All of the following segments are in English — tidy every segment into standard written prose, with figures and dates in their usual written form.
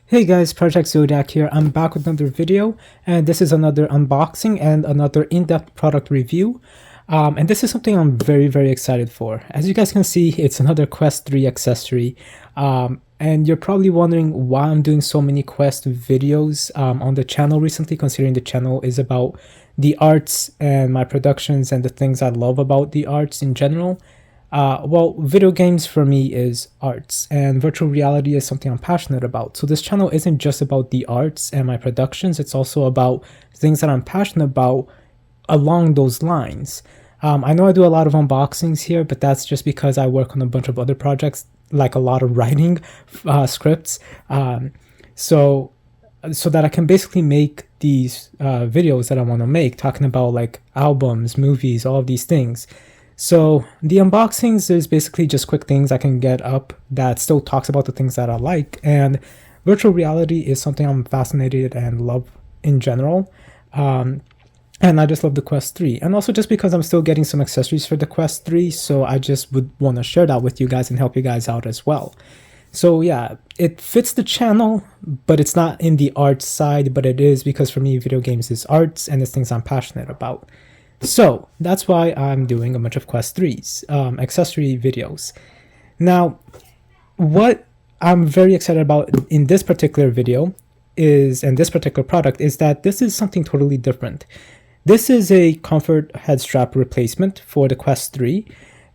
Hey guys, project-zodiac here. I'm back with another video, and this is another unboxing and another in-depth product review. And this is something I'm very excited for. As you guys can see, it's another Quest 3 accessory. And you're probably wondering why I'm doing so many Quest videos on the channel recently, considering the channel is about the arts and my productions and the things I love about the arts in general. Well, video games for me is arts, and virtual reality is something I'm passionate about. So this channel isn't just about the arts and my productions, it's also about things that I'm passionate about along those lines. I know I do a lot of unboxings here, but that's just because I work on a bunch of other projects, like a lot of writing scripts, so that I can basically make these videos that I want to make, talking about like albums, movies, all of these things. So the unboxings is basically just quick things I can get up that still talks about the things that I like, and virtual reality is something I'm fascinated and love in general. And I just love the Quest 3, and also just because I'm still getting some accessories for the Quest 3, so I just would want to share that with you guys and help you guys out as well. So yeah, it fits the channel, but it's not in the arts side, but it is because for me video games is arts and it's things I'm passionate about. So that's why I'm doing a bunch of Quest 3's accessory videos. Now, what I'm very excited about in this particular video and this particular product is that this is something totally different. This is a comfort head strap replacement for the Quest 3,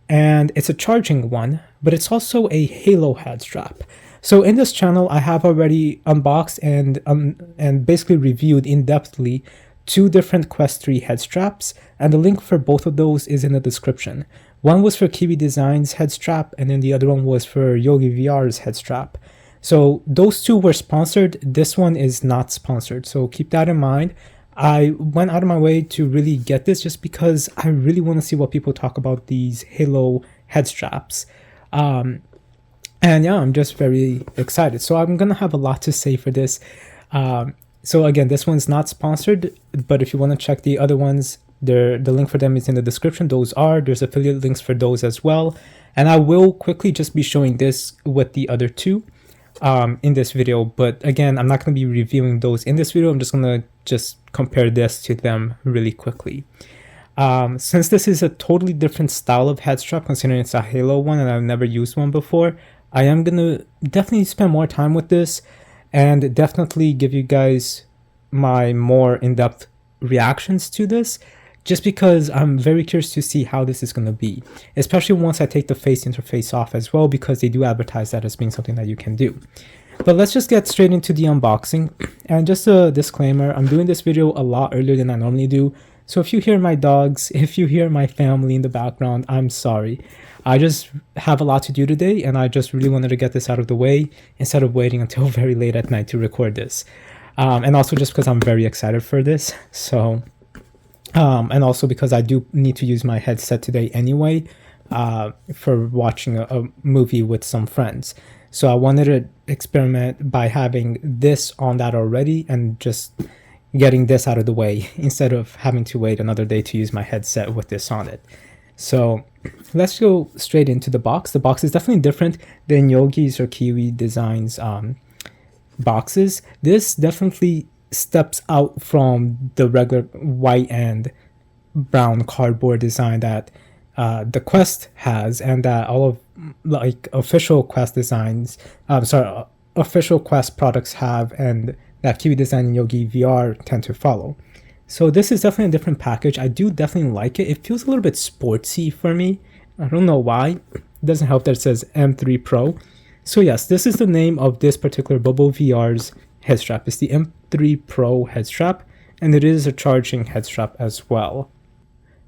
and it's a charging one, but it's also a Halo head strap. So in this channel, I have already unboxed and basically reviewed in-depthly two different Quest 3 head straps, and the link for both of those is in the description. One was for Kiwi Designs head strap, and then the other one was for Yogi VR's head strap. So those two were sponsored. This one is not sponsored, so keep that in mind. I went out of my way to really get this just because I really want to see what people talk about these Halo head straps. And yeah, I'm just very excited. So I'm gonna have a lot to say for this. So again, this one's not sponsored, but if you want to check the other ones, the link for them is in the description. There's affiliate links for those as well. And I will quickly just be showing this with the other two in this video. But again, I'm not going to be reviewing those in this video. I'm just going to compare this to them really quickly. Since this is a totally different style of head strap, considering it's a Halo one and I've never used one before, I am going to definitely spend more time with this and definitely give you guys my more in-depth reactions to this, just because I'm very curious to see how this is going to be, especially once I take the face interface off as well, because they do advertise that as being something that you can do. But let's just get straight into the unboxing. And just a disclaimer, I'm doing this video a lot earlier than I normally do, so if you hear my dogs, if you hear my family in the background, I'm sorry. I just have a lot to do today, and I just really wanted to get this out of the way instead of waiting until very late at night to record this. And also just because I'm very excited for this. So, and also because I do need to use my headset today anyway for watching a movie with some friends. So I wanted to experiment by having this on that already and just getting this out of the way instead of having to wait another day to use my headset with this on it. So let's go straight into the box. The box is definitely different than Yogi's or Kiwi Designs boxes. This definitely steps out from the regular white and brown cardboard design that the Quest has, and that all of like official Quest designs, official Quest products have, and that Kiwi Design and Yogi VR tend to follow. So this is definitely a different package. I do definitely like it. It feels a little bit sportsy for me. I don't know why. It doesn't help that it says M3 Pro. So yes, this is the name of this particular Bobo VR's head strap. It's the M3 Pro head strap, and it is a charging head strap as well.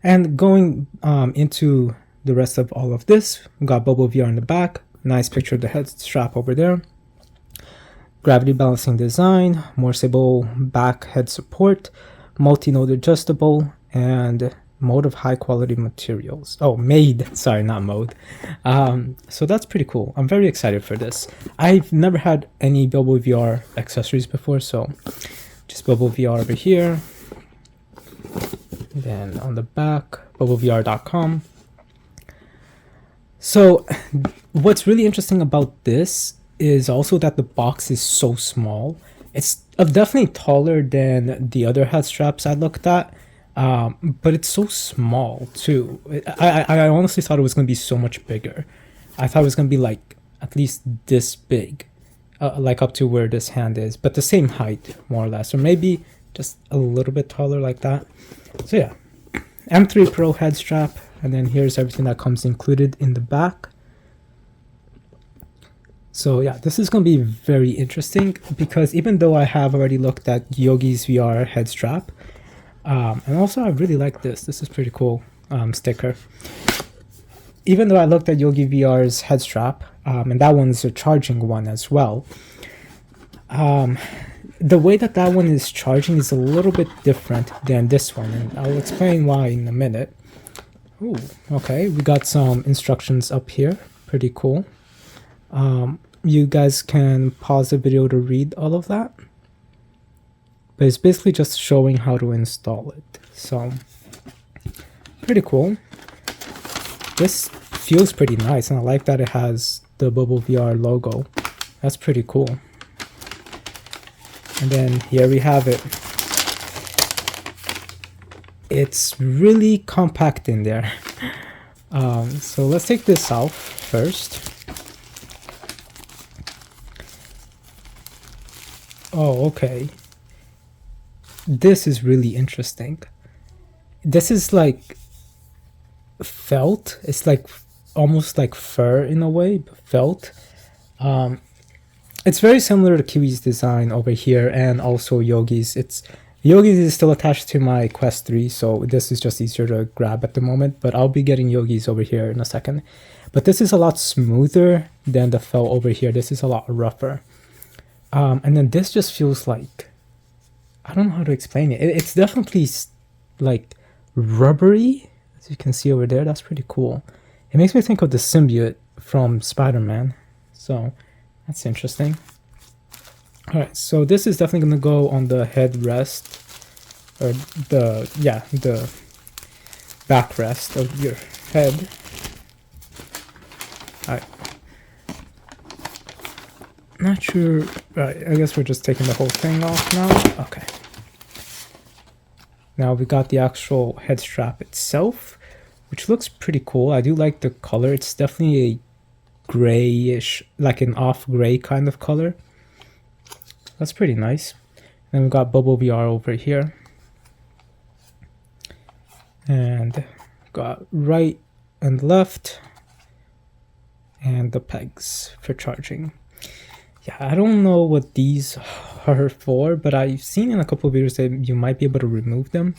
And going into the rest of all of this, we got Bobo VR in the back. Nice picture of the head strap over there. Gravity balancing design, more stable back head support, multi-node adjustable, and mode of high quality materials. Oh, made, sorry, not mode. So that's pretty cool. I'm very excited for this. I've never had any Bobo VR accessories before, so just Bobo VR over here. Then on the back, bobovr.com. So what's really interesting about this is also that the box is so small. It's definitely taller than the other head straps I looked at, but it's so small too. I honestly thought it was going to be so much bigger. I thought it was going to be like at least this big, like up to where this hand is, but the same height more or less, or maybe just a little bit taller like that. So yeah, M3 Pro head strap, and then here's everything that comes included in the back. So yeah, this is going to be very interesting because even though I have already looked at Yogi's VR head strap, and also I really like this. This is pretty cool sticker. Even though I looked at Yogi VR's head strap, and that one's a charging one as well, the way that one is charging is a little bit different than this one, and I'll explain why in a minute. Ooh, okay, we got some instructions up here. Pretty cool. You guys can pause the video to read all of that, but it's basically just showing how to install it. So pretty cool. This feels pretty nice, and I like that it has the Bobo VR logo. That's pretty cool. And then here we have it. It's really compact in there. So let's take this off first. Oh, okay. This is really interesting. This is like felt. It's like almost like fur in a way, but felt. It's very similar to Kiwi's design over here, and also Yogi's. Yogi's is still attached to my Quest 3, so this is just easier to grab at the moment, but I'll be getting Yogi's over here in a second. But this is a lot smoother than the felt over here. This is a lot rougher. And then this just feels like, I don't know how to explain it. It's definitely like rubbery, as you can see over there. That's pretty cool. It makes me think of the symbiote from Spider-Man. So that's interesting. All right, so this is definitely going to go on the headrest, or the backrest of your head. All right. Not sure. Right, I guess we're just taking the whole thing off now. Okay. Now we got the actual head strap itself, which looks pretty cool. I do like the color. It's definitely a grayish, like an off gray kind of color. That's pretty nice. Then we got Bobo VR over here. And got right and left. And the pegs for charging. Yeah, I don't know what these are for, but I've seen in a couple of videos that you might be able to remove them,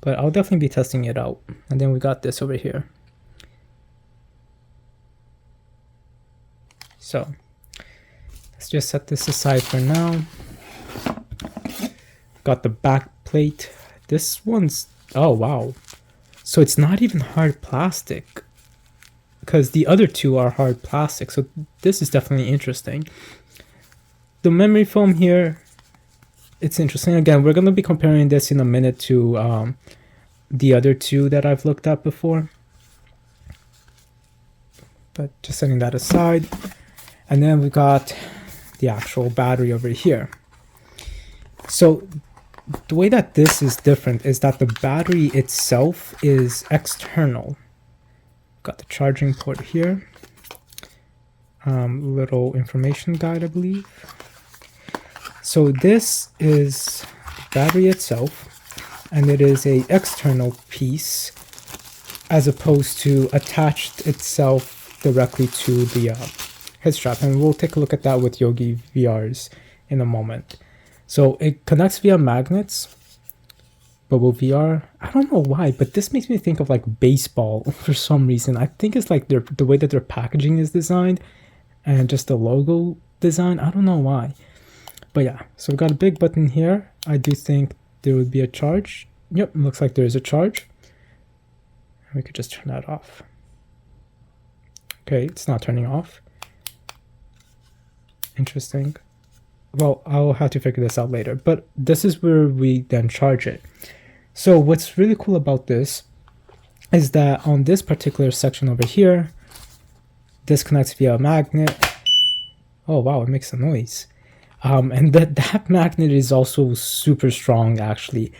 but I'll definitely be testing it out. And then we got this over here. So let's just set this aside for now. Got the back plate. This one's, oh wow. So it's not even hard plastic, because the other two are hard plastic. So this is definitely interesting. The memory foam here, it's interesting. Again, we're going to be comparing this in a minute to the other two that I've looked at before. But just setting that aside. And then we got the actual battery over here. So the way that this is different is that the battery itself is external. Got the charging port here. Little information guide, I believe. So this is the battery itself, and it is a external piece as opposed to attached itself directly to the head strap, and we'll take a look at that with Yogi VRs in a moment. So it connects via magnets. Bobo VR, I don't know why, but this makes me think of like baseball for some reason. I think it's like the way that their packaging is designed and just the logo design. I don't know why. But yeah, so we've got a big button here. I do think there would be a charge. Yep, looks like there is a charge. We could just turn that off. Okay, it's not turning off. Interesting. Well, I'll have to figure this out later, but this is where we then charge it. So what's really cool about this is that on this particular section over here, this connects via a magnet. Oh wow, it makes a noise. And that magnet is also super strong actually.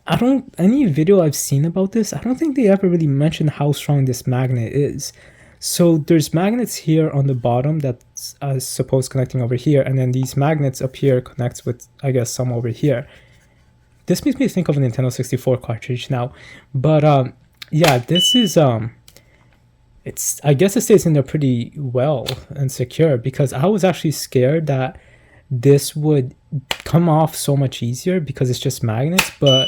I don't, any video I've seen about this, I don't think they ever really mentioned how strong this magnet is. So there's magnets here on the bottom that's supposed connecting over here, and then these magnets up here connects with, I guess, some over here. This makes me think of a Nintendo 64 cartridge now, but yeah, this is it's, I guess it stays in there pretty well and secure, because I was actually scared that this would come off so much easier because it's just magnets. But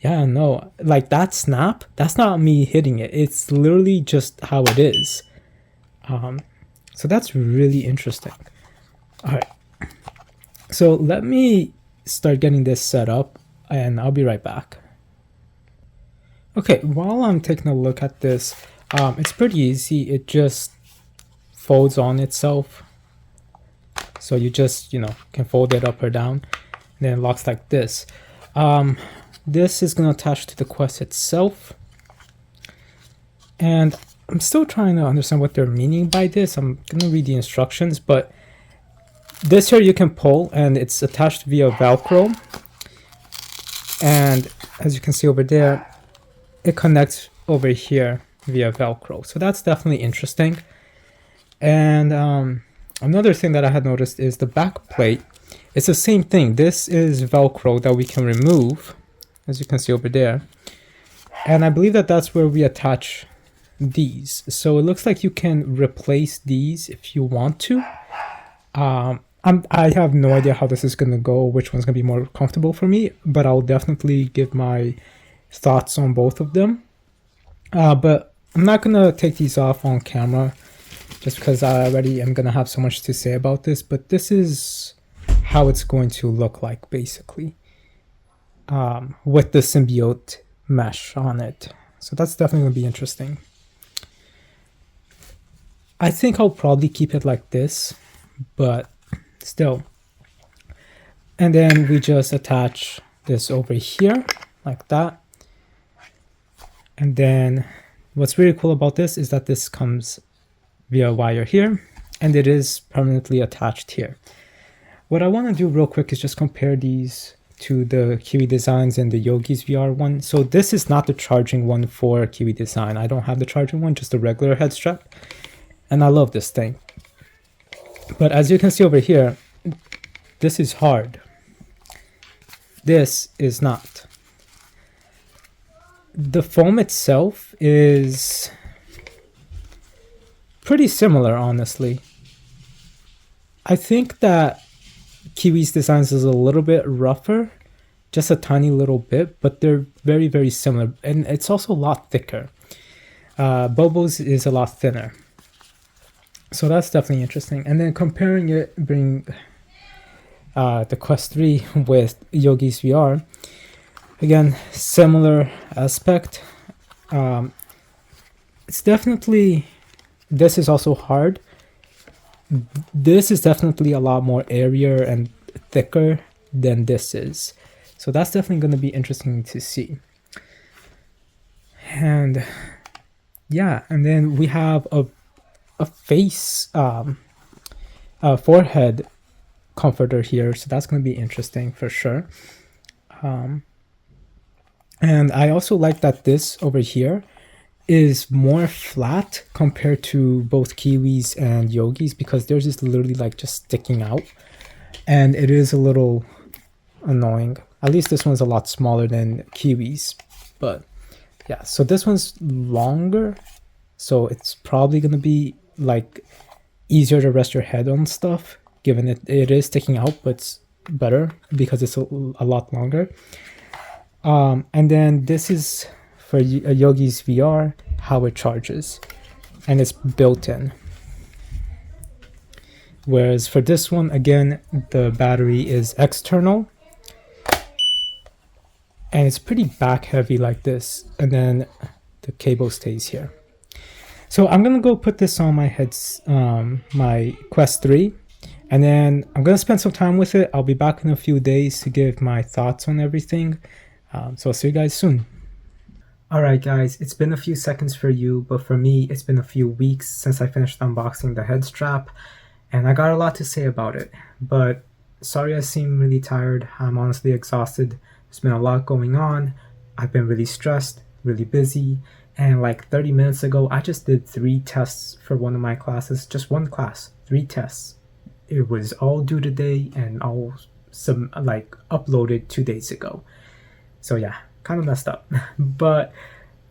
yeah, no, like that snap, that's not me hitting it, it's literally just how it is. So that's really interesting. All right, so let me start getting this set up and I'll be right back. Okay, while I'm taking a look at this, it's pretty easy. It just folds on itself. So you just, you know, can fold it up or down, and then it locks like this. This is going to attach to the Quest itself. And I'm still trying to understand what they're meaning by this. I'm going to read the instructions, but this here you can pull and it's attached via Velcro. And as you can see over there, it connects over here via Velcro. So that's definitely interesting. And another thing that I had noticed is the back plate. It's the same thing. This is Velcro that we can remove, as you can see over there. And I believe that that's where we attach these. So it looks like you can replace these if you want to. I have no idea how this is going to go, which one's going to be more comfortable for me, but I'll definitely give my thoughts on both of them. But I'm not going to take these off on camera just because I already am going to have so much to say about this, but this is how it's going to look like basically, with the symbiote mesh on it. So that's definitely going to be interesting. I think I'll probably keep it like this, but still. And then we just attach this over here like that. And then what's really cool about this is that this comes via wire here, and it is permanently attached here. What I want to do real quick is just compare these to the Kiwi Designs and the Yogi's VR one. So this is not the charging one for Kiwi Design. I don't have the charging one, just the regular head strap. And I love this thing. But as you can see over here, this is hard. This is not. The foam itself is pretty similar, honestly. I think that Kiwi's Designs is a little bit rougher, just a tiny little bit, but they're very, very similar. And it's also a lot thicker. Bobo's is a lot thinner. So that's definitely interesting. And then comparing it, bring the Quest 3 with Yogi's VR. Again, similar aspect. It's definitely, this is also hard. This is definitely a lot more airier and thicker than this is. So that's definitely going to be interesting to see. And yeah, and then we have a face forehead comforter here, so that's going to be interesting for sure. And I also like that this over here is more flat compared to both Kiwis and Yogis, because theirs is literally like just sticking out, and it is a little annoying. At least this one's a lot smaller than Kiwis, but yeah, so this one's longer, so it's probably going to be like easier to rest your head on stuff, given it is sticking out, but it's better because it's a lot longer. And then this is for a Yogi's VR, how it charges, and it's built in. Whereas for this one, again, the battery is external, and it's pretty back heavy like this, and then the cable stays here. So I'm gonna go put this on my my Quest 3, and then I'm gonna spend some time with it. I'll be back in a few days to give my thoughts on everything. So I'll see you guys soon. Alright guys, it's been a few seconds for you, but for me, it's been a few weeks since I finished unboxing the head strap. and I got a lot to say about it, but sorry I seem really tired. I'm honestly exhausted. There's been a lot going on. I've been really stressed, really busy, and like 30 minutes ago, I just did 3 tests for one of my classes. Just one class, 3 tests. It was all due today and all uploaded 2 days ago. So yeah, kind of messed up, but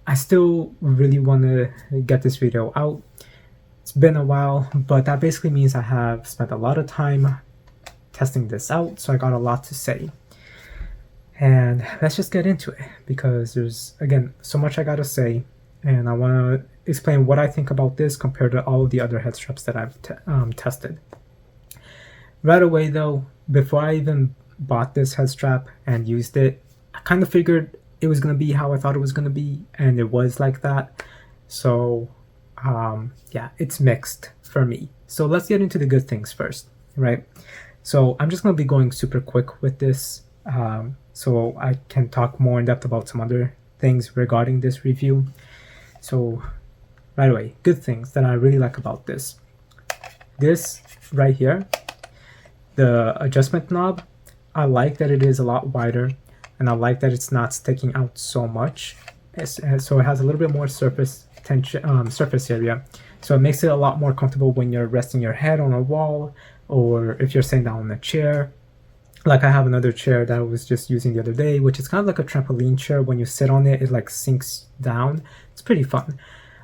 I still really want to get this video out. It's been a while, but that basically means I have spent a lot of time testing this out, so I got a lot to say. And let's just get into it, because there's, again, so much I gotta say, and I want to explain what I think about this compared to all of the other head straps that I've tested. Right away though, before I even bought this head strap and used it, I kind of figured it was going to be how I thought it was going to be, and it was like that. So yeah, it's mixed for me. So let's get into the good things first, right? So I'm just going to be going super quick with this, so I can talk more in depth about some other things regarding this review. So right away, good things that I really like about this. This right here, the adjustment knob, I like that it is a lot wider, and I like that it's not sticking out so much. So it has a little bit more surface area, so it makes it a lot more comfortable when you're resting your head on a wall, or if you're sitting down in a chair. Like I have another chair that I was just using the other day, which is kind of like a trampoline chair. When you sit on it, it like sinks down. It's pretty fun.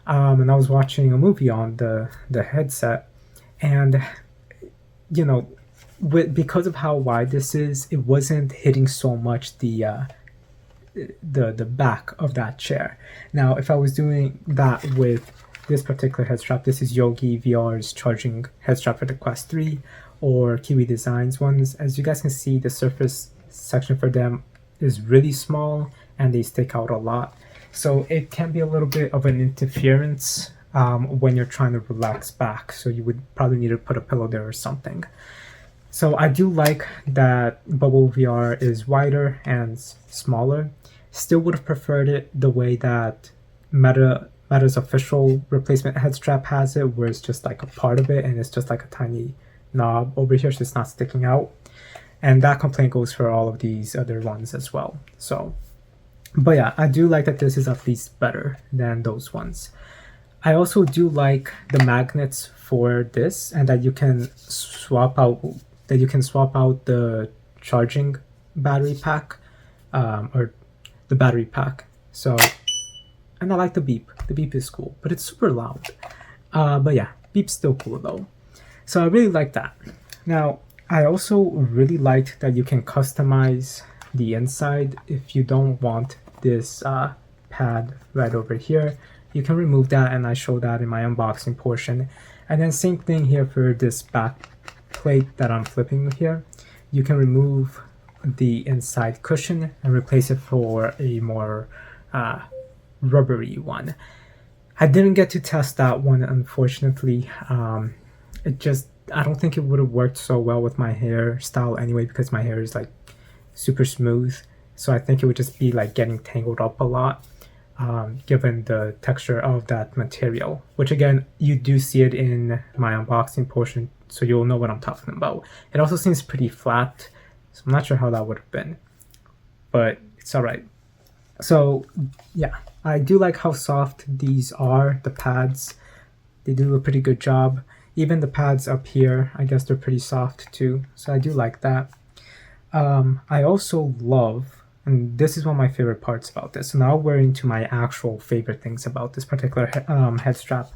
And I was watching a movie on the headset, and you know, because of how wide this is, it wasn't hitting so much the back of that chair. Now, if I was doing that with this particular head strap, this is Yogi VR's charging head strap for the Quest 3, or Kiwi Designs ones. As you guys can see, the surface section for them is really small, and they stick out a lot. So it can be a little bit of an interference when you're trying to relax back. So you would probably need to put a pillow there or something. So I do like that Bobo VR is wider and smaller. Still would have preferred it the way that Meta's official replacement head strap has it, where it's just like a part of it and it's just like a tiny knob over here, so it's not sticking out. And that complaint goes for all of these other ones as well. So, but yeah, I do like that this is at least better than those ones. I also do like the magnets for this, and that you can swap out the charging battery pack, or the battery pack. So, and I like the beep. The beep is cool, but it's super loud. But yeah, beep's still cool though. So I really like that. Now, I also really liked that you can customize the inside. If you don't want this pad right over here, you can remove that, and I show that in my unboxing portion. And then same thing here for this back plate that I'm flipping here. You can remove the inside cushion and replace it for a more rubbery one. I didn't get to test that one, unfortunately. I don't think it would have worked so well with my hairstyle anyway, because my hair is like super smooth. So I think it would just be like getting tangled up a lot, given the texture of that material, which again, you do see it in my unboxing portion, so you'll know what I'm talking about. It also seems pretty flat, so I'm not sure how that would have been, but it's all right. So yeah, I do like how soft these are, the pads. They do a pretty good job. Even the pads up here, I guess they're pretty soft too, so I do like that. I also love, and this is one of my favorite parts about this, so now we're into my actual favorite things about this particular head strap.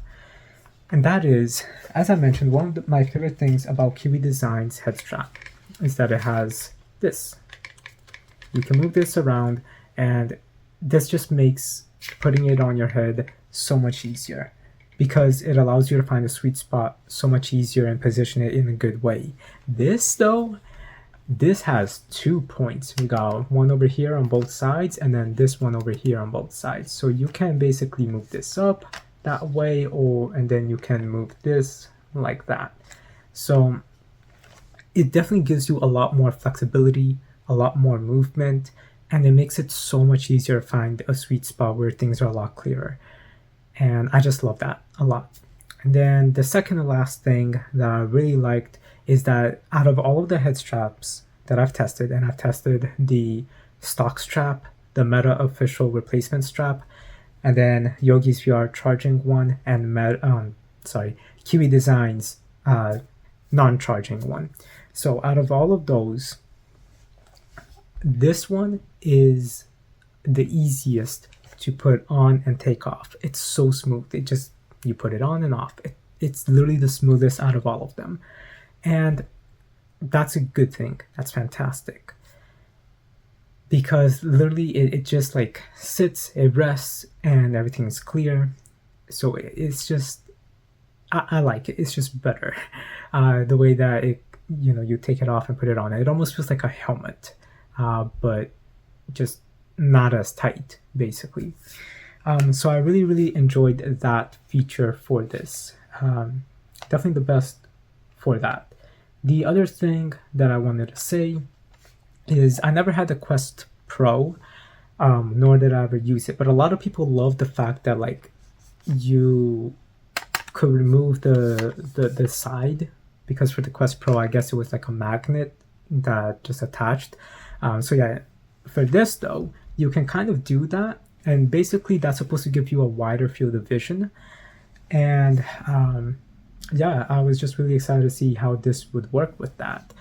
And that is, as I mentioned, one of my favorite things about Kiwi Designs head strap is that it has this. You can move this around, and this just makes putting it on your head so much easier, because it allows you to find a sweet spot so much easier and position it in a good way. This though, this has 2 points. We got one over here on both sides, and then this one over here on both sides. So you can basically move this up that way, and then you can move this like that. So it definitely gives you a lot more flexibility, a lot more movement, and it makes it so much easier to find a sweet spot where things are a lot clearer. And I just love that a lot. And then the second to last thing that I really liked is that out of all of the head straps that I've tested, and I've tested the stock strap, the Meta official replacement strap, and then Yogi's VR charging one, and Kiwi Designs non-charging one. So out of all of those, this one is the easiest to put on and take off. It's so smooth. It just, you put it on and off. It's literally the smoothest out of all of them. And that's a good thing. That's fantastic. Because literally it just like sits, it rests, and everything's clear. So it's just, I like it. It's just better. The way that it, you take it off and put it on. It almost feels like a helmet, but just not as tight, basically. So I really, really enjoyed that feature for this. Definitely the best for that. The other thing that I wanted to say is I never had the Quest Pro, nor did I ever use it, but a lot of people love the fact that like you could remove the side, because for the Quest Pro, I guess it was like a magnet that just attached. So yeah, for this though, you can kind of do that, and basically that's supposed to give you a wider field of vision. And yeah, I was just really excited to see how this would work with that.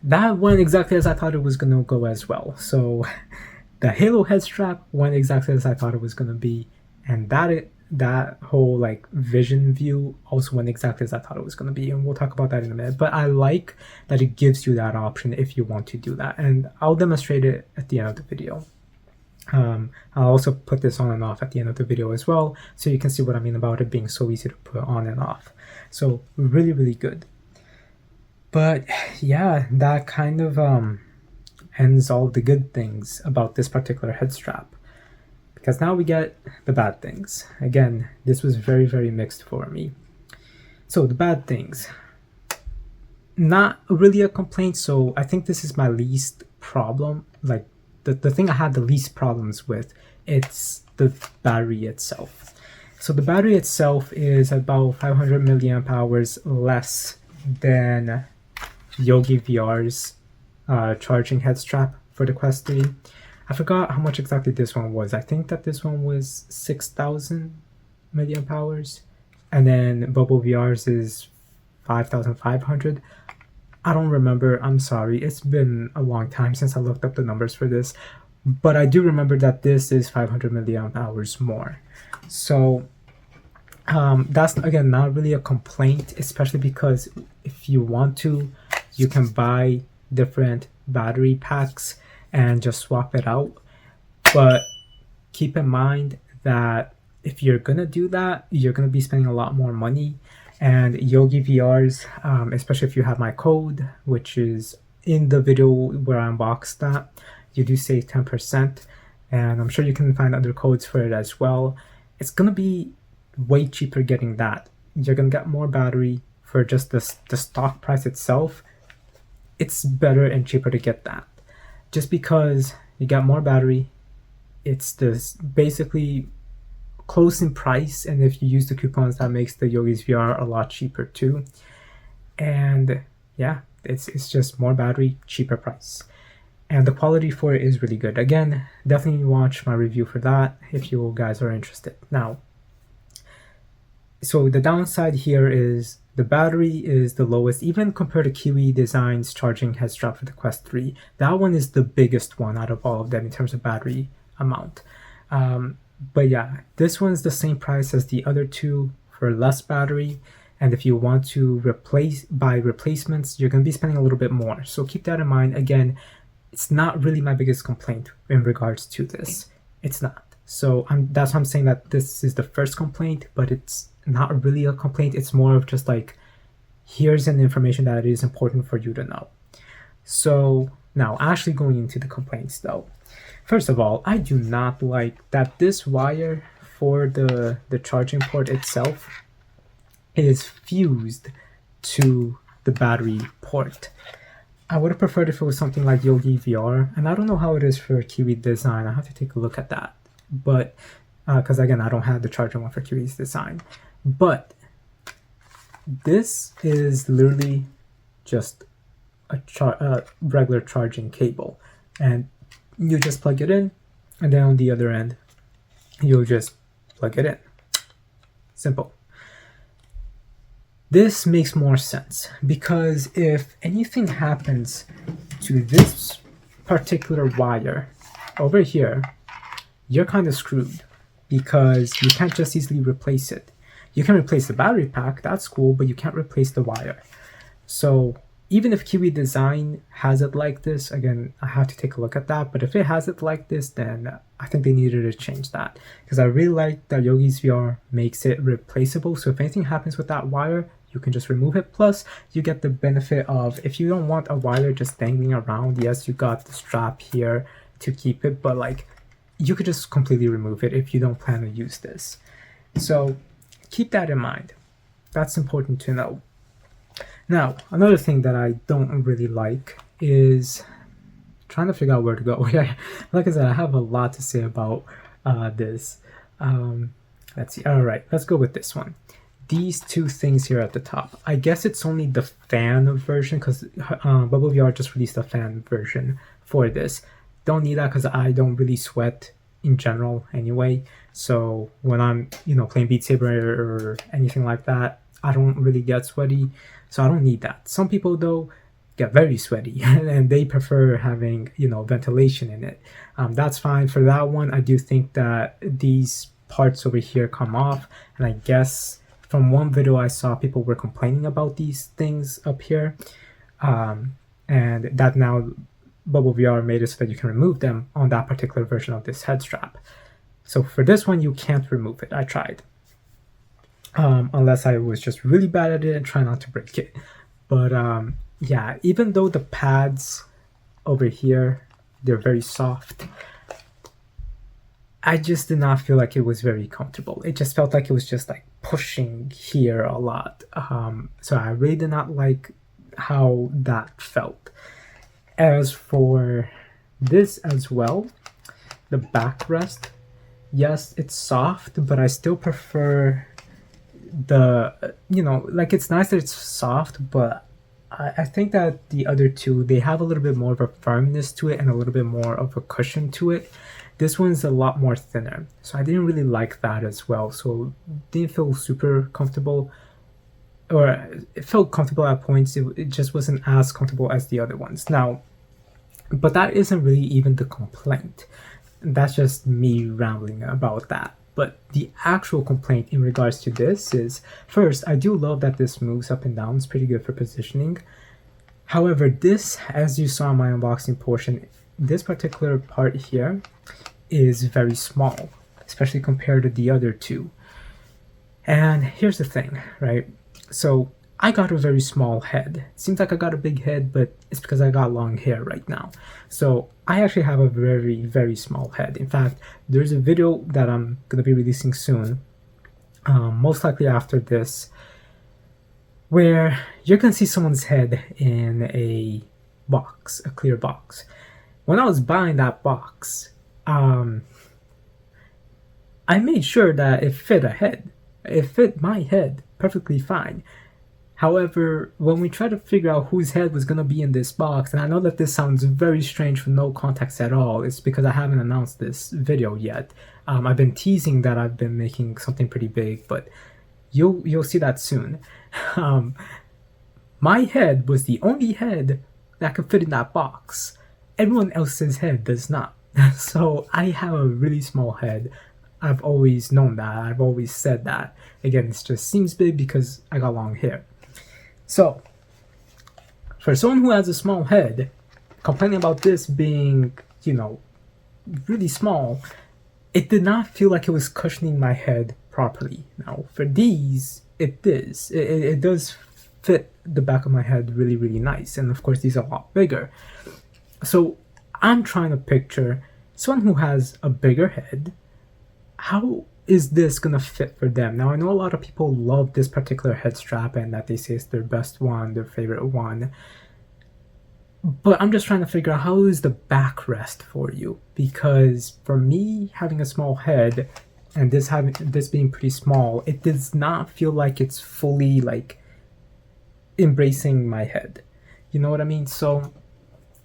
That went exactly as I thought it was going to go as well. So the Halo head strap went exactly as I thought it was going to be, and that whole like vision view also went exactly as I thought it was going to be, and we'll talk about that in a minute. But I like that it gives you that option if you want to do that, and I'll demonstrate it at the end of the video. I'll also put this on and off at the end of the video as well, so you can see what I mean about it being so easy to put on and off. So really, really good. But yeah, that kind of ends all the good things about this particular head strap, because now we get the bad things. Again, this was very, very mixed for me. So the bad things, not really a complaint. So I think this is my least problem, like the thing I had the least problems with, it's the battery itself. So the battery itself is about 500 milliamp hours less than Yogi VR's charging head strap for the Quest 3. I forgot how much exactly this one was. I think that this one was 6,000 milliamp hours, and then Bobo VR's is 5,500. I don't remember. I'm sorry. It's been a long time since I looked up the numbers for this, but I do remember that this is 500 milliamp hours more. So that's, again, not really a complaint, especially because if you want to, you can buy different battery packs and just swap it out. But keep in mind that if you're gonna do that, you're gonna be spending a lot more money. And Yogi VR's, especially if you have my code, which is in the video where I unboxed that, you do save 10%. And I'm sure you can find other codes for it as well. It's gonna be way cheaper getting that. You're gonna get more battery for just the stock price itself. It's better and cheaper to get that, just because you got more battery. It's this basically close in price, and if you use the coupons, that makes the Yogi's VR a lot cheaper too. And yeah, it's just more battery, cheaper price, and the quality for it is really good. Again, definitely watch my review for that if you guys are interested. Now, so the downside here is the battery is the lowest, even compared to Kiwi Design's charging head strap for the Quest 3. That one is the biggest one out of all of them in terms of battery amount. But yeah, this one's the same price as the other two for less battery. And if you want to buy replacements, you're going to be spending a little bit more. So keep that in mind. Again, it's not really my biggest complaint in regards to this. It's not. So that's why I'm saying that this is the first complaint, but it's not really a complaint. It's more of just like, here's an information that is important for you to know. So now actually going into the complaints though. First of all, I do not like that this wire for the charging port itself is fused to the battery port. I would have preferred if it was something like Yogi VR, and I don't know how it is for Kiwi Design. I have to take a look at that. But because again, I don't have the charging one for Kiwi's Design. But this is literally just a regular charging cable, and you just plug it in, and then on the other end you'll just plug it in. Simple. This makes more sense because if anything happens to this particular wire over here, you're kind of screwed because you can't just easily replace it. You can replace the battery pack, that's cool, but you can't replace the wire. So even if Kiwi Design has it like this, again, I have to take a look at that, but if it has it like this, then I think they needed to change that, because I really like that Yogi's VR makes it replaceable. So if anything happens with that wire, you can just remove it. Plus, you get the benefit of, if you don't want a wire just dangling around, yes, you got the strap here to keep it, but like, you could just completely remove it if you don't plan to use this. So keep that in mind. That's important to know. Now, another thing that I don't really like is trying to figure out where to go. Like I said, I have a lot to say about this. Let's see. All right, let's go with this one. These two things here at the top. I guess it's only the fan version because Bobo VR just released a fan version for this. Don't need that because I don't really sweat in general anyway. So when I'm, playing Beat Saber or anything like that, I don't really get sweaty. So I don't need that. Some people though get very sweaty and they prefer having, ventilation in it. That's fine. For that one, I do think that these parts over here come off, and I guess from one video I saw, people were complaining about these things up here, and that now Bobo VR made it so that you can remove them on that particular version of this head strap. So for this one, you can't remove it. I tried. Unless I was just really bad at it and try not to break it. But yeah, even though the pads over here, they're very soft, I just did not feel like it was very comfortable. It just felt like it was just like pushing here a lot. So I really did not like how that felt. As for this as well, the backrest, yes, it's soft, but I still prefer the, like, it's nice that it's soft, but I think that the other two, they have a little bit more of a firmness to it and a little bit more of a cushion to it. This one's a lot more thinner, so I didn't really like that as well. So it didn't feel super comfortable, or it felt comfortable at points. It just wasn't as comfortable as the other ones. Now, but that isn't really even the complaint. That's just me rambling about that. But the actual complaint in regards to this is, first, I do love that this moves up and down. It's pretty good for positioning. However, this, as you saw in my unboxing portion, this particular part here is very small, especially compared to the other two. And here's the thing, right? So I got a very small head. It seems like I got a big head, but it's because I got long hair right now. So I actually have a very, very small head. In fact, there's a video that I'm going to be releasing soon, most likely after this, where you're going to see someone's head in a box, a clear box. When I was buying that box, I made sure that it fit a head. It fit my head perfectly fine. However, when we tried to figure out whose head was going to be in this box, and I know that this sounds very strange for no context at all, it's because I haven't announced this video yet. I've been teasing that I've been making something pretty big, but you'll see that soon. My head was the only head that could fit in that box. Everyone else's head does not. So I have a really small head. I've always known that. I've always said that. Again, it just seems big because I got long hair. So, for someone who has a small head, complaining about this being, really small, it did not feel like it was cushioning my head properly. Now, for these, it is. It does fit the back of my head really, really nice. And of course, these are a lot bigger. So, I'm trying to picture someone who has a bigger head. How is this gonna fit for them? Now, I know a lot of people love this particular head strap and that they say it's their best one, their favorite one. But I'm just trying to figure out, how is the backrest for you? Because for me, having a small head and this being pretty small, it does not feel like it's fully like embracing my head. You know what I mean? So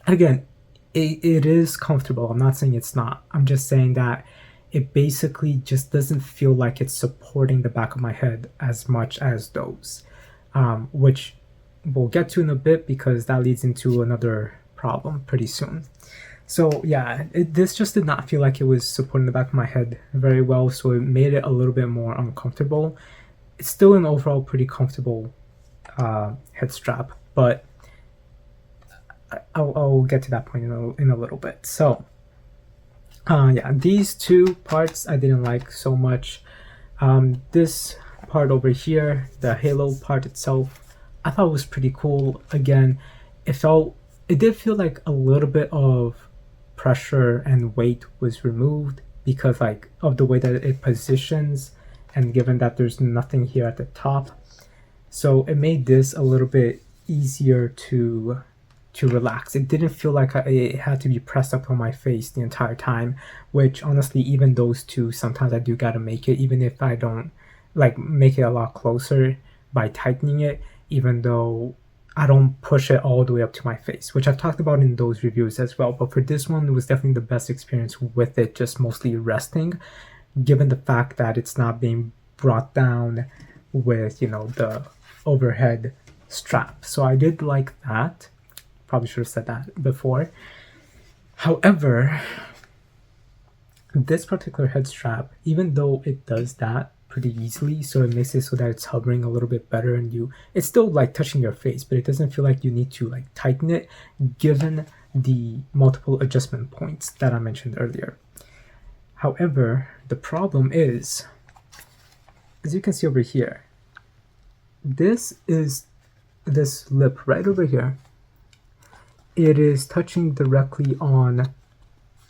again, it is comfortable. I'm not saying it's not. I'm just saying that it basically just doesn't feel like it's supporting the back of my head as much as those, which we'll get to in a bit because that leads into another problem pretty soon. So yeah, this just did not feel like it was supporting the back of my head very well, so it made it a little bit more uncomfortable. It's still an overall pretty comfortable head strap, but I'll get to that point in a little bit. So yeah, these two parts I didn't like so much. This part over here, the halo part itself, I thought was pretty cool. Again, it did feel like a little bit of pressure and weight was removed because like of the way that it positions, and given that there's nothing here at the top, so it made this a little bit easier to relax. It didn't feel like it had to be pressed up on my face the entire time, which honestly, even those two, sometimes I do gotta make it, even if I don't like make it a lot closer by tightening it, even though I don't push it all the way up to my face, which I've talked about in those reviews as well. But for this one, it was definitely the best experience with it just mostly resting, given the fact that it's not being brought down with, you know, the overhead strap. So I did like that. Probably should have said that before. However, this particular head strap, even though it does that pretty easily, so it makes it so that it's hovering a little bit better, and it's still like touching your face, but it doesn't feel like you need to like tighten it, given the multiple adjustment points that I mentioned earlier. However, the problem is, as you can see over here, this lip right over here, it is touching directly on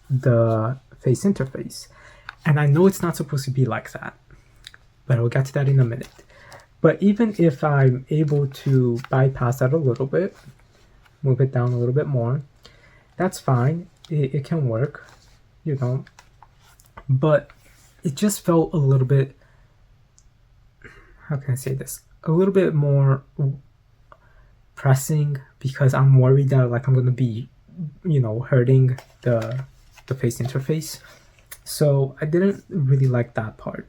the face interface. And I know it's not supposed to be like that, but I'll get to that in a minute. But even if I'm able to bypass that a little bit, move it down a little bit more, that's fine. It can work, you know. But it just felt a little bit, how can I say this? A little bit more pressing, because I'm worried that like I'm gonna be, you know, hurting the face interface. So I didn't really like that part.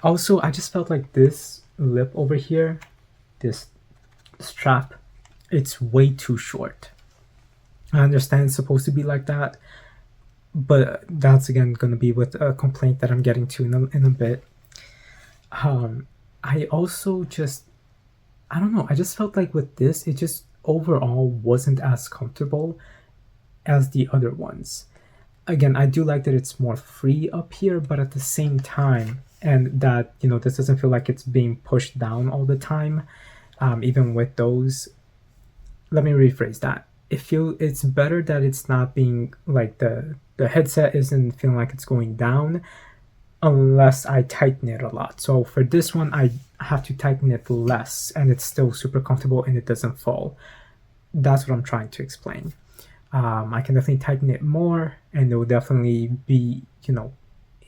Also, I just felt like this lip over here, this strap, it's way too short. I understand it's supposed to be like that, but that's again going to be with a complaint that I'm getting to in a bit. I also just, I don't know, I just felt like with this, it just overall wasn't as comfortable as the other ones. Again, I do like that it's more free up here, but at the same time, and that, you know, this doesn't feel like it's being pushed down all the time, even with those. Let me rephrase that. It's better that it's not being like the headset isn't feeling like it's going down unless I tighten it a lot. So for this one, I have to tighten it less, and it's still super comfortable and it doesn't fall. That's what I'm trying to explain. I can definitely tighten it more, and it will definitely be, you know,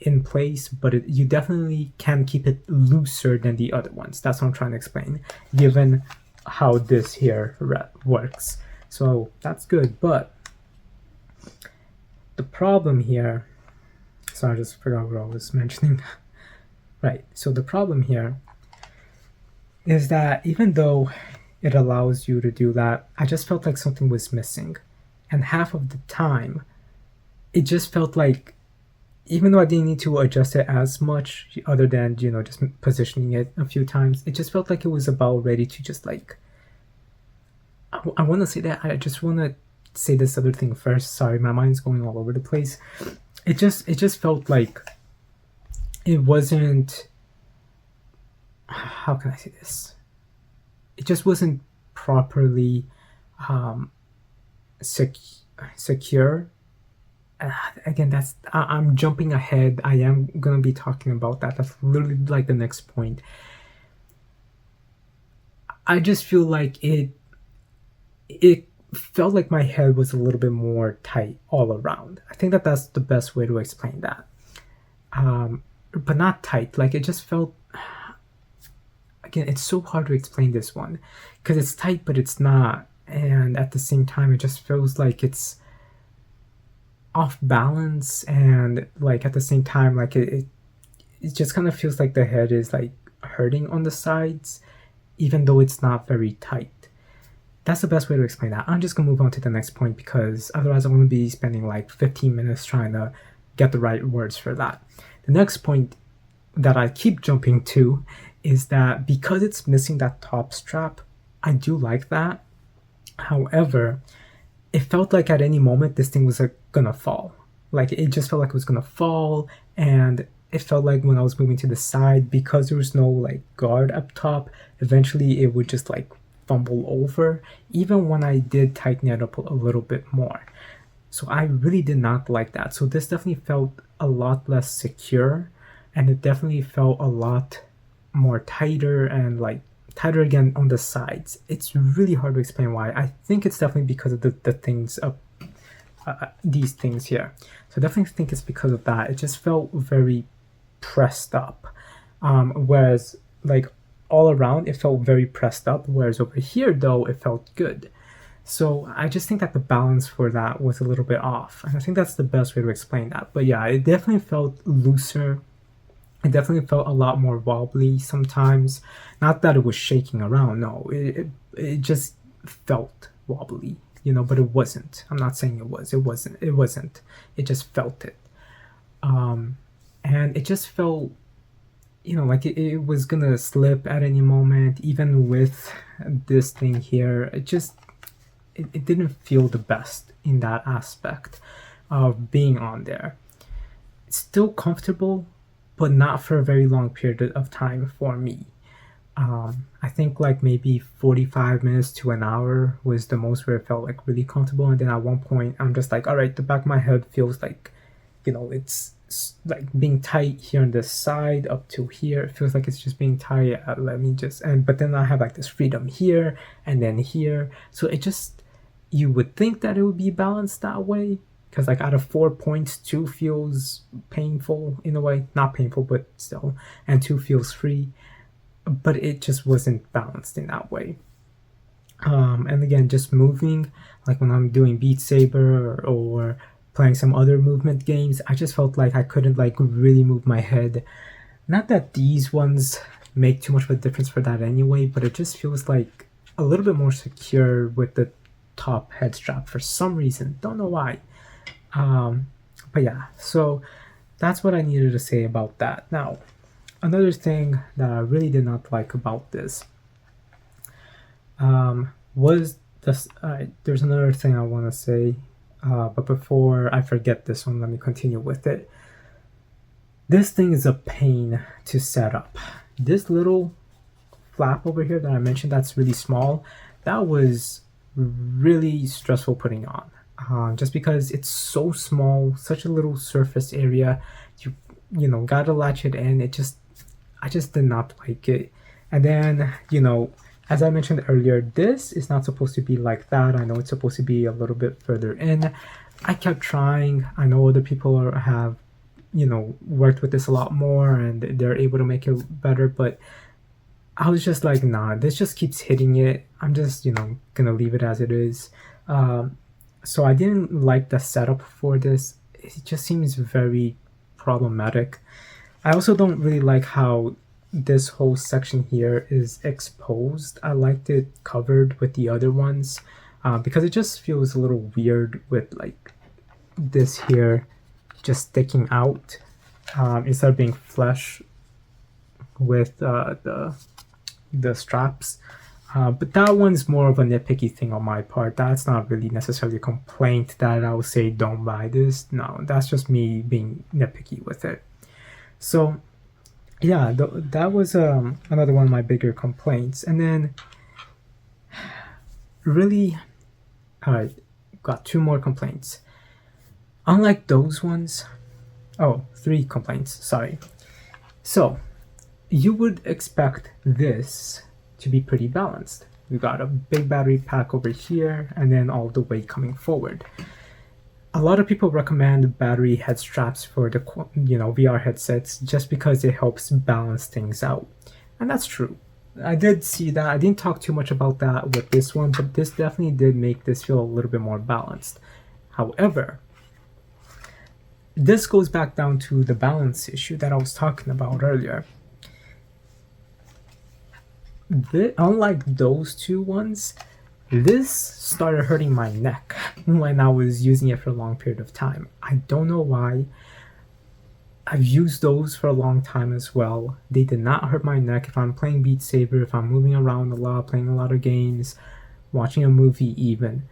in place, but you definitely can keep it looser than the other ones. That's what I'm trying to explain, given how this here works. So that's good, but the problem here, so I just forgot what I was mentioning. Right, so the problem here is that even though it allows you to do that, I just felt like something was missing. And half of the time, it just felt like, even though I didn't need to adjust it as much, other than, you know, just positioning it a few times, it just felt like it was about ready to just like, I want to say that, I just want to say this other thing first. Sorry, my mind's going all over the place. It just felt like it wasn't, how can I say this? It just wasn't properly secure. Again, I'm jumping ahead. I am gonna be talking about that. That's literally like the next point. I just feel like it felt like my head was a little bit more tight all around. I think that's the best way to explain that. But not tight. Like, it just felt, again, it's so hard to explain this one because it's tight, but it's not. And at the same time, it just feels like it's off balance. And like at the same time, like it just kind of feels like the head is like hurting on the sides, even though it's not very tight. That's the best way to explain that. I'm just gonna move on to the next point because otherwise I'm gonna be spending like 15 minutes trying to get the right words for that. The next point that I keep jumping to is that because it's missing that top strap, I do like that. However, it felt like at any moment this thing was gonna fall. Like it just felt like it was gonna fall, and it felt like when I was moving to the side, because there was no like guard up top, eventually it would just like fumble over, even when I did tighten it up a little bit more. So I really did not like that. So this definitely felt a lot less secure, and it definitely felt a lot more tighter and like tighter again on the sides. It's really hard to explain why. I think it's definitely because of the things up, these things here. So I definitely think it's because of that. It just felt very pressed up, whereas like all around it felt very pressed up, whereas over here though it felt good. So I just think that the balance for that was a little bit off, and I think that's the best way to explain that. But yeah, it definitely felt looser. It definitely felt a lot more wobbly sometimes. Not that it was shaking around, no, it just felt wobbly, you know, but it wasn't. I'm not saying it was. It wasn't. It just felt it. And it just felt, you know, like it was gonna slip at any moment, even with this thing here. It didn't feel the best in that aspect of being on there. It's still comfortable, but not for a very long period of time for me. I think like maybe 45 minutes to an hour was the most where it felt like really comfortable. And then at one point, I'm just like, all right, the back of my head feels like, you know, it's like being tight here on this side up to here. It feels like it's just being tight. Let me just, but then I have like this freedom here and then here. So it just, you would think that it would be balanced that way. Because like out of 4 points, 2 feels painful in a way. Not painful, but still. And 2 feels free. But it just wasn't balanced in that way. And again, just moving, like when I'm doing Beat Saber or playing some other movement games, I just felt like I couldn't like really move my head. Not that these ones make too much of a difference for that anyway, but it just feels like a little bit more secure with the top head strap for some reason. Don't know why. But yeah, so that's what I needed to say about that. Now, another thing that I really did not like about this was this. There's another thing I want to say, but before I forget this one, let me continue with it. This thing is a pain to set up. This little flap over here that I mentioned that's really small, that was really stressful putting on. Just because it's so small, such a little surface area, you know, gotta latch it in. I just did not like it. And then, you know, as I mentioned earlier, this is not supposed to be like that. I know it's supposed to be a little bit further in. I kept trying. I know other people have, you know, worked with this a lot more and they're able to make it better, but I was just like, nah, this just keeps hitting it. I'm just, you know, gonna leave it as it is. So I didn't like the setup for this. It just seems very problematic. I also don't really like how this whole section here is exposed. I liked it covered with the other ones because it just feels a little weird with like this here just sticking out instead of being flush with the straps. But that one's more of a nitpicky thing on my part. That's not really necessarily a complaint that I would say don't buy this. No, that's just me being nitpicky with it. So yeah, that was another one of my bigger complaints. And then really, all right, got 2 more complaints. Unlike those ones, 3 complaints, sorry. So you would expect this to be pretty balanced. We got a big battery pack over here and then all the weight coming forward. A lot of people recommend battery head straps for the, you know, VR headsets just because it helps balance things out. And that's true. I did see that. I didn't talk too much about that with this one, but this definitely did make this feel a little bit more balanced. However, this goes back down to the balance issue that I was talking about earlier. Unlike those two ones, this started hurting my neck when I was using it for a long period of time. I don't know why. I've used those for a long time as well. They did not hurt my neck. If I'm playing Beat Saber, if I'm moving around a lot, playing a lot of games, watching a movie even,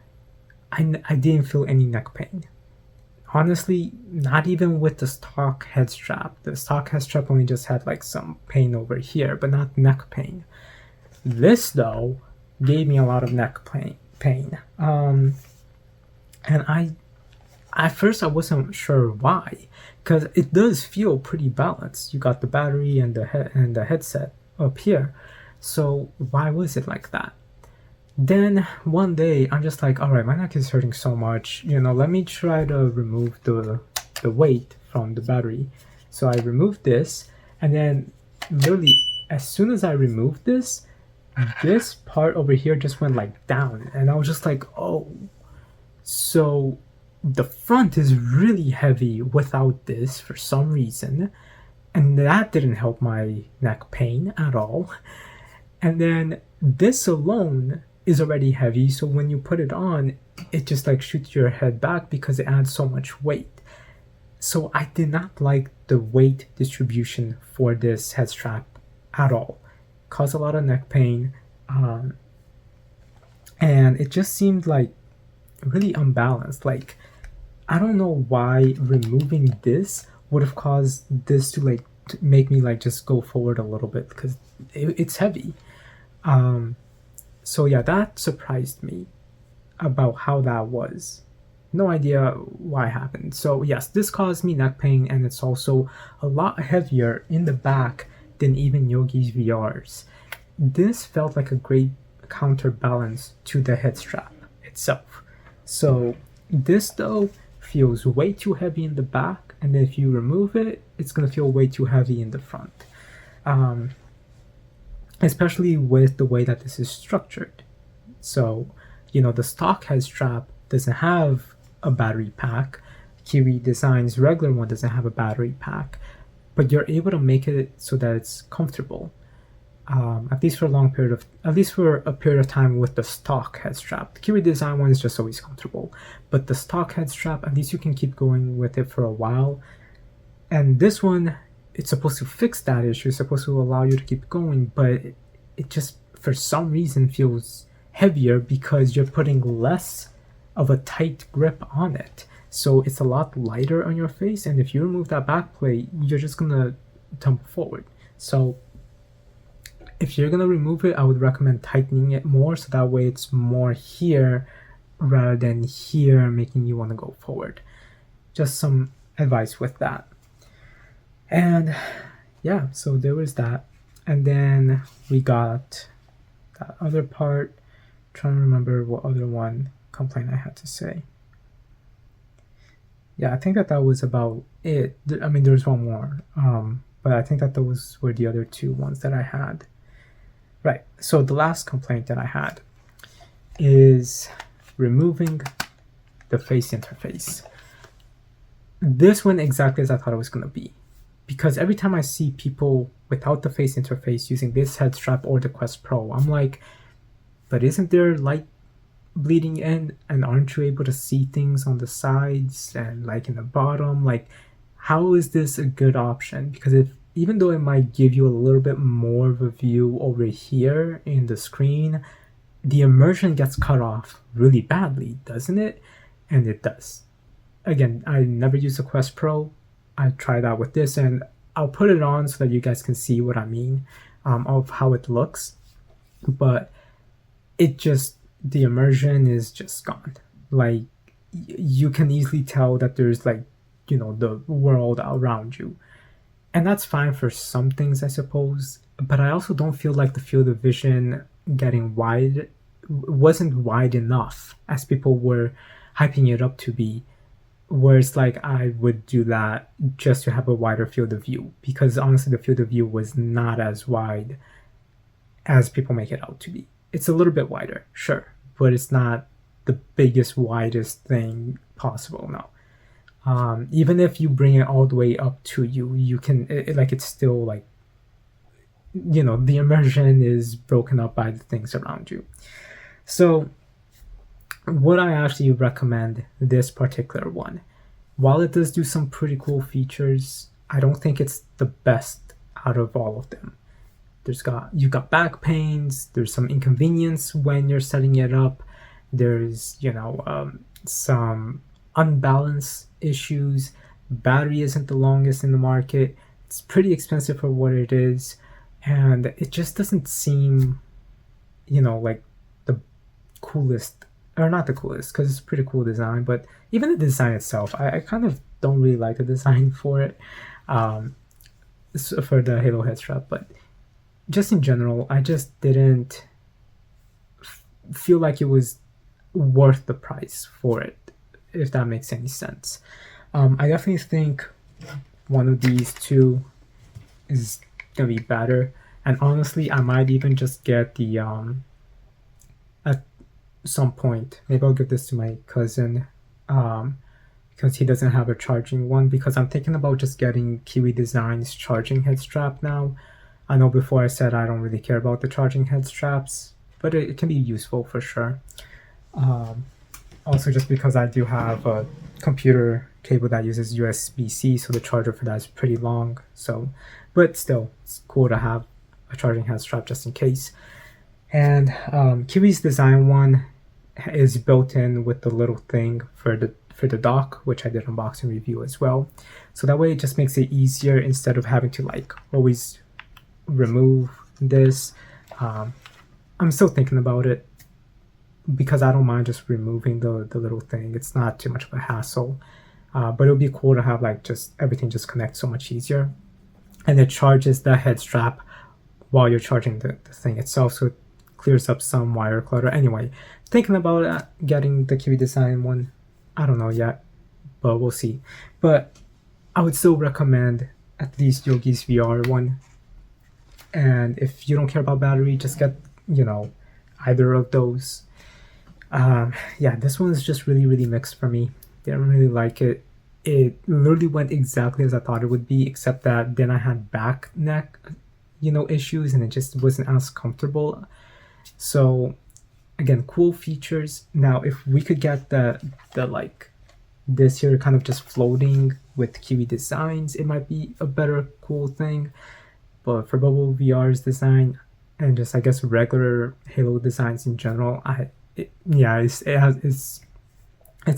I didn't feel any neck pain. Honestly, not even with the stock head strap. The stock head strap only just had like some pain over here, but not neck pain. This though gave me a lot of neck pain. And at first I wasn't sure why, because it does feel pretty balanced. You got the battery and the headset up here, so why was it like that? Then one day I'm just like, all right, my neck is hurting so much, let me try to remove the weight from the battery. So I removed this, and then literally as soon as I removed this part over here just went like down, and I was just like, oh, so the front is really heavy without this for some reason, and that didn't help my neck pain at all. And then this alone is already heavy, so when you put it on, it just like shoots your head back because it adds so much weight. So I did not like the weight distribution for this head strap at all. It caused a lot of neck pain, and it just seemed like really unbalanced. Like, I don't know why removing this would have caused this to like make me like just go forward a little bit, because it's heavy. So yeah, that surprised me about how that was. No idea why it happened. So yes, this caused me neck pain, and it's also a lot heavier in the back than even Yogi's VRs. This felt like a great counterbalance to the head strap itself. So this though feels way too heavy in the back, and then if you remove it, it's gonna feel way too heavy in the front. Especially with the way that this is structured. So, the stock head strap doesn't have a battery pack. Kiwi Design's regular one doesn't have a battery pack, but you're able to make it so that it's comfortable. At least for a period of time with the stock head strap. The Kiwi Design one is just always comfortable, but the stock head strap, at least you can keep going with it for a while. And this one, it's supposed to fix that issue, it's supposed to allow you to keep going, but it just for some reason feels heavier because you're putting less of a tight grip on it. So it's a lot lighter on your face, and if you remove that back plate, you're just gonna tumble forward. So if you're gonna remove it, I would recommend tightening it more, so that way it's more here rather than here, making you want to go forward. Just some advice with that. And yeah, so there was that. And then we got that other part. Trying to remember what other one complaint I had to say. Yeah, I think that was about it. I mean, there's one more, but I think that those were the other two ones that I had. Right, so the last complaint that I had is removing the face interface. This one exactly as I thought it was going to be, because every time I see people without the face interface using this head strap or the Quest Pro, I'm like, but isn't there light bleeding in, and aren't you able to see things on the sides and like in the bottom? Like, how is this a good option? Because even though it might give you a little bit more of a view over here in the screen, the immersion gets cut off really badly, doesn't it? And it does. Again, I never used a Quest Pro. I tried out with this, and I'll put it on so that you guys can see what I mean, of how it looks. But the immersion is just gone. Like, you can easily tell that there's like, the world around you. And that's fine for some things, I suppose. But I also don't feel like the field of vision getting wide wasn't wide enough as people were hyping it up to be. Where it's like, I would do that just to have a wider field of view, because honestly the field of view was not as wide. as people make it out to be. It's a little bit wider, sure, but it's not the biggest, widest thing possible, no. Even if you bring it all the way up to you, you can, it's still like, you know, the immersion is broken up by the things around you. So would I actually recommend this particular one? While it does do some pretty cool features, I don't think it's the best out of all of them. You got back pains, there's some inconvenience when you're setting it up, there's, you know, some unbalanced issues, battery isn't the longest in the market, it's pretty expensive for what it is, and it just doesn't seem, you know, like the coolest, or not the coolest, because it's a pretty cool design, but even the design itself, I kind of don't really like the design for it, for the Halo head strap, but just in general, I just didn't feel like it was worth the price for it, if that makes any sense. I definitely think one of these two is gonna be better, and honestly, I might even just get the at some point, maybe I'll give this to my cousin, because he doesn't have a charging one, because I'm thinking about just getting Kiwi Designs charging head strap now. I know before I said I don't really care about the charging head straps, but it can be useful for sure. Also, just because I do have a computer cable that uses USB-C, so the charger for that is pretty long. So, but still, it's cool to have a charging head strap just in case. And Kiwi's design one is built in with the little thing for the dock, which I did unboxing review as well. So that way it just makes it easier instead of having to like always remove this. I'm still thinking about it because I don't mind just removing the little thing. It's not too much of a hassle, but it would be cool to have like just everything just connect so much easier, and it charges the head strap while you're charging the thing itself, so it clears up some wire clutter. Anyway, thinking about getting the Kiwi Design one. I don't know yet, but we'll see. But I would still recommend at least Yogi's VR one. And if you don't care about battery, just get, you know, either of those. Yeah, this one is just really, really mixed for me. Didn't really like it. It literally went exactly as I thought it would be, except that then I had back neck, you know, issues, and it just wasn't as comfortable. So again, cool features. Now, if we could get the like this here kind of just floating with Kiwi Designs, it might be a better cool thing. But for Bobo VR's design and just I guess regular Halo designs in general, it's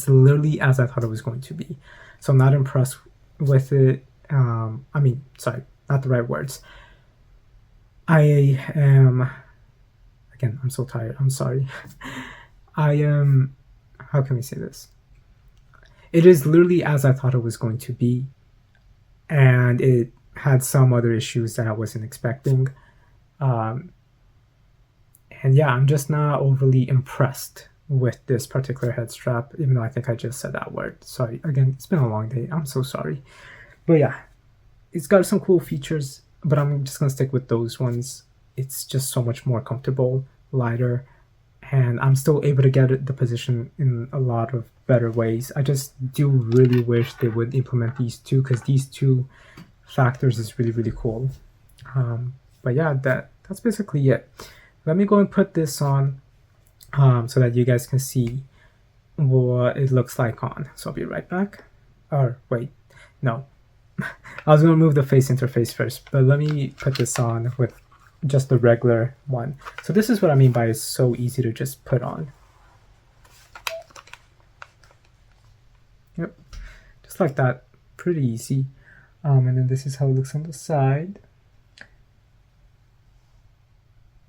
literally as I thought it was going to be. So I'm not impressed with it. I mean, sorry, not the right words. I am, again, I'm so tired. I'm sorry. I am, how can we say this? It is literally as I thought it was going to be, and it had some other issues that I wasn't expecting. And yeah, I'm just not overly impressed with this particular head strap, even though I think I just said that word. Sorry, again, it's been a long day. I'm so sorry. But yeah, it's got some cool features, but I'm just gonna stick with those ones. It's just so much more comfortable, lighter, and I'm still able to get the position in a lot of better ways. I just do really wish they would implement these two, because these two factors is really, really cool. But yeah, that's basically it. Let me go and put this on so that you guys can see what it looks like on. So I'll be right back. Or wait, no. I was going to move the face interface first, but let me put this on with just the regular one. So this is what I mean by it's so easy to just put on. Yep, just like that, pretty easy. And then this is how it looks on the side.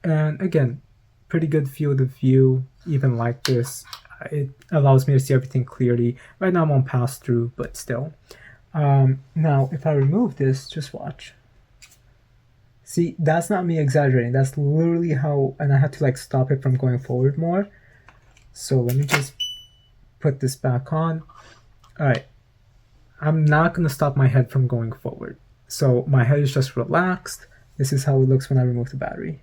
And again, pretty good field of view, even like this. It allows me to see everything clearly. Right now I'm on pass through, but still. Now, if I remove this, just watch. See, that's not me exaggerating. That's literally how, and I had to like stop it from going forward more. So let me just put this back on. All right. I'm not going to stop my head from going forward. So my head is just relaxed. This is how it looks when I remove the battery.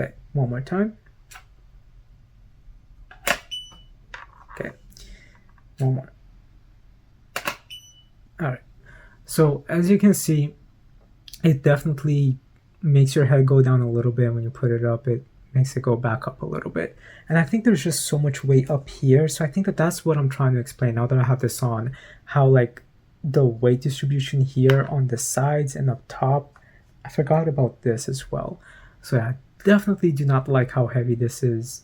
Okay, one more time. Okay, one more. All right, so as you can see, it definitely makes your head go down a little bit. When you put it up, it makes it go back up a little bit. And I think there's just so much weight up here. So I think that that's what I'm trying to explain now that I have this on, how like the weight distribution here on the sides and up top, I forgot about this as well. So I definitely do not like how heavy this is.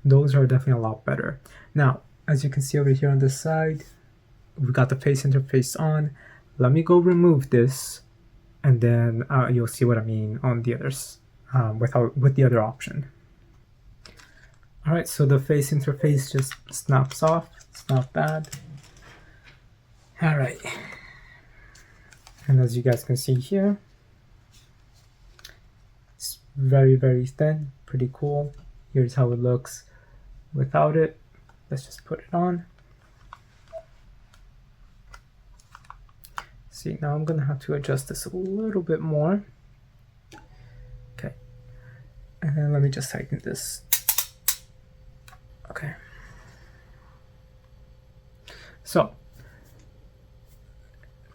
Those are definitely a lot better. Now, as you can see over here on the side, we've got the face interface on. Let me go remove this, and then you'll see what I mean on the others with the other option. All right, so the face interface just snaps off. It's not bad. All right, and as you guys can see here, it's very, very thin, pretty cool. Here's how it looks without it. Let's just put it on. See, now I'm gonna have to adjust this a little bit more. Okay, and then let me just tighten this. Okay, so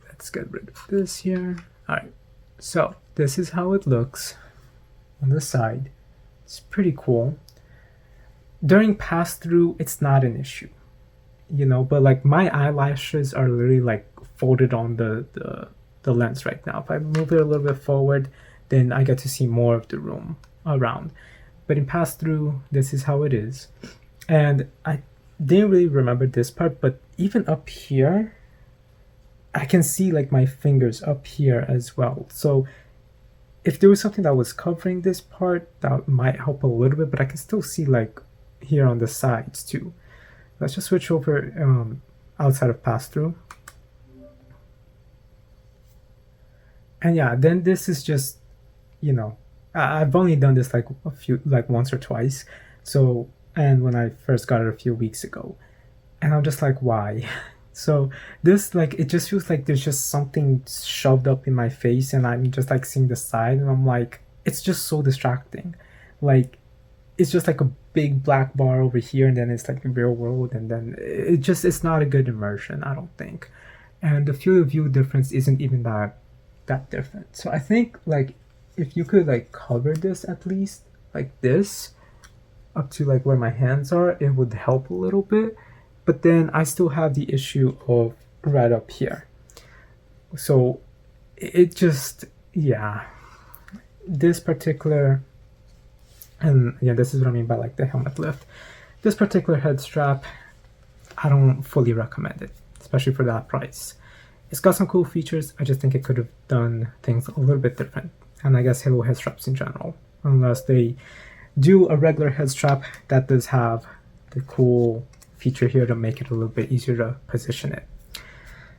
let's get rid of this here. All right, so this is how it looks on the side. It's pretty cool. During pass-through, it's not an issue, you know, but like my eyelashes are literally like folded on the lens right now. If I move it a little bit forward, then I get to see more of the room around. But in pass-through, this is how it is. And I didn't really remember this part, but even up here, I can see like my fingers up here as well. So if there was something that was covering this part, that might help a little bit, but I can still see like here on the sides too. Let's just switch over outside of pass-through. And yeah, then this is just, you know, I've only done this like once or twice. So, and when I first got it a few weeks ago, and I'm just like, why? So this, like, it just feels like there's just something shoved up in my face, and I'm just like seeing the side, and I'm like, it's just so distracting. Like, it's just like a big black bar over here, and then it's like the real world, and then it's not a good immersion, I don't think. And the field of view difference isn't even that different. So I think like if you could like cover this at least like this up to like where my hands are, it would help a little bit. But then I still have the issue of right up here. So it just, yeah, this particular, and yeah, this is what I mean by like the helmet lift. This particular head strap, I don't fully recommend it, especially for that price. It's got some cool features. I just think it could have done things a little bit different. And I guess Halo head straps in general, unless they do a regular head strap that does have the cool feature here to make it a little bit easier to position it.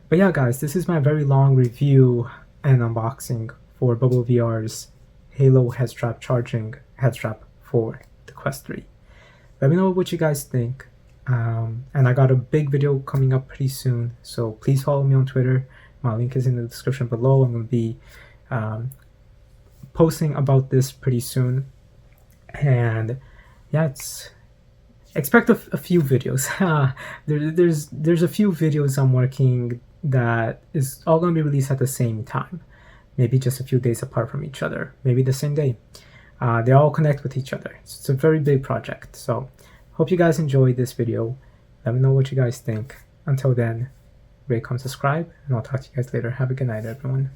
But yeah, guys, this is my very long review and unboxing for bobovr's Halo head strap charging head strap for the Quest 3. Let me know what you guys think. And I got a big video coming up pretty soon, so please follow me on Twitter. My link is in the description below. I'm going to be posting about this pretty soon, and yeah, expect a few videos. There's a few videos I'm working that is all going to be released at the same time, maybe just a few days apart from each other, maybe the same day. They all connect with each other. It's a very big project, so hope you guys enjoyed this video. Let me know what you guys think. Until then, rate, comment, subscribe, and I'll talk to you guys later. Have a good night, everyone.